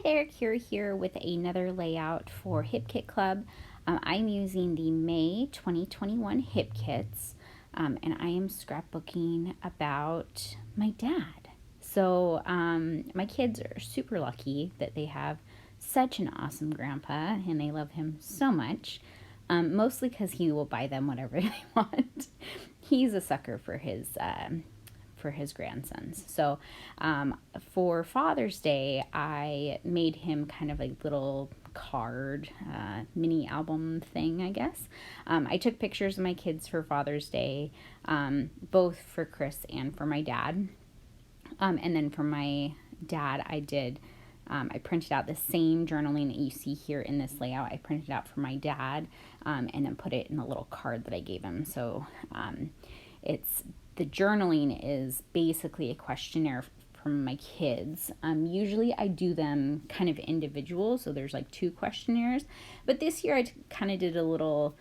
there, Kira here with another layout for Hip Kit Club. I'm using the May 2021 Hip Kits, and I am scrapbooking about my dad. So my kids are super lucky that they have such an awesome grandpa, and they love him so much, mostly because he will buy them whatever they want. He's a sucker for his grandsons. So for Father's Day, I made him kind of a little card, mini album thing, I guess. I took pictures of my kids for Father's Day, both for Chris and for my dad. And then for my dad, I printed out the same journaling that you see here in this layout. I printed out for my dad, and then put it in a little card that I gave him. So the journaling is basically a questionnaire from my kids. Usually I do them kind of individual, so there's like 2 questionnaires. But this year I kind of did a little,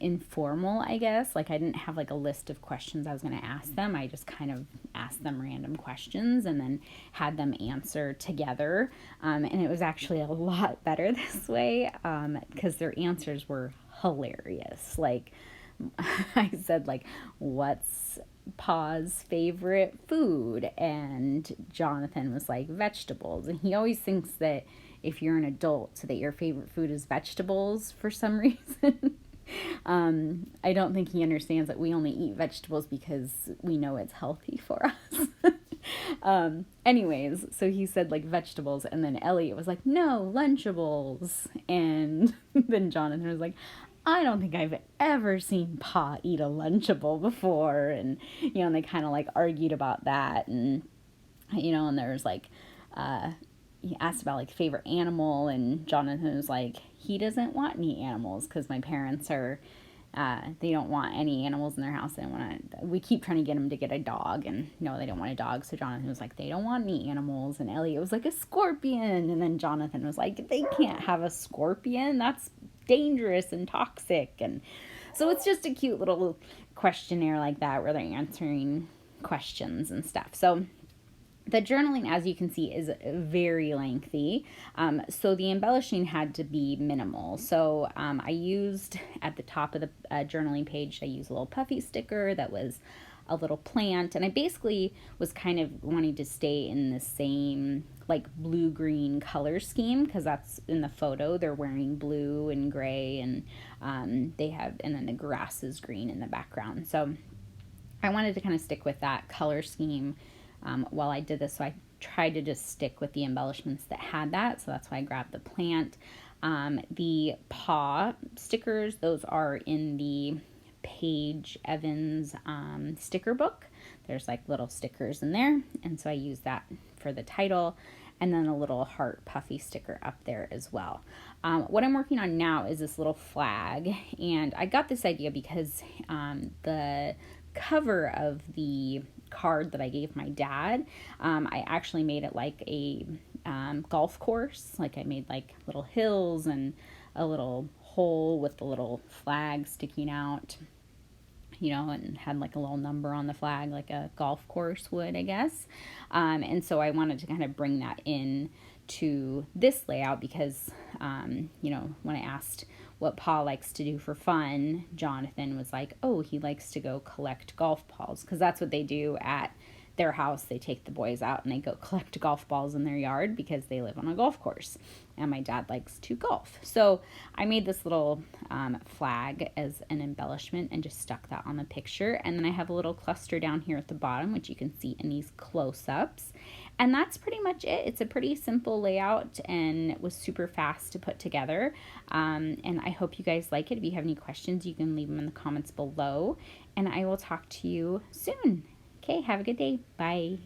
informal, I guess. Like I didn't have like a list of questions I was going to ask them. I just kind of asked them random questions and then had them answer together. And it was actually a lot better this way because their answers were hilarious. Like, I said, like, what's Pa's favorite food? And Jonathan was like, vegetables. And he always thinks that if you're an adult, so that your favorite food is vegetables for some reason. I don't think he understands that we only eat vegetables because we know it's healthy for us. Anyways, so he said like vegetables, and then Elliot was like, no, Lunchables. And then Jonathan was like, I don't think I've ever seen Pa eat a Lunchable before. And, and they kind of like argued about that. And, and there was like, he asked about like favorite animal, and Jonathan was like, he doesn't want any animals because my parents are, they don't want any animals in their house. We keep trying to get them to get a dog, and no, they don't want a dog. So Jonathan was like, they don't want any animals. And Elliot was like, a scorpion. And then Jonathan was like, they can't have a scorpion. That's dangerous and toxic. And so it's just a cute little questionnaire like that where they're answering questions and stuff. So the journaling, as you can see, is very lengthy. So the embellishing had to be minimal. So I used at the top of the journaling page, I used a little puffy sticker that was a little plant. And I basically was kind of wanting to stay in the same like blue-green color scheme because that's in the photo. They're wearing blue and gray, and and then the grass is green in the background. So I wanted to kind of stick with that color scheme while I did this. So I tried to just stick with the embellishments that had that. So that's why I grabbed the plant. The paw stickers, those are in the Paige Evans sticker book. There's like little stickers in there. And so I used that for the title, and then a little heart puffy sticker up there as well. What I'm working on now is this little flag. And I got this idea because the cover of the card that I gave my dad, I actually made it like a golf course. Like I made like little hills and a little hole with the little flag sticking out, and had like a little number on the flag like a golf course would, I guess. And so I wanted to kind of bring that in to this layout because, when I asked what Pa likes to do for fun, Jonathan was like, oh, he likes to go collect golf balls, because that's what they do at their house. They take the boys out and they go collect golf balls in their yard because they live on a golf course, and my dad likes to golf. So I made this little flag as an embellishment and just stuck that on the picture. And then I have a little cluster down here at the bottom, which you can see in these close-ups. And that's pretty much it. It's a pretty simple layout, and it was super fast to put together. And I hope you guys like it. If you have any questions, you can leave them in the comments below, and I will talk to you soon. Okay, have a good day. Bye.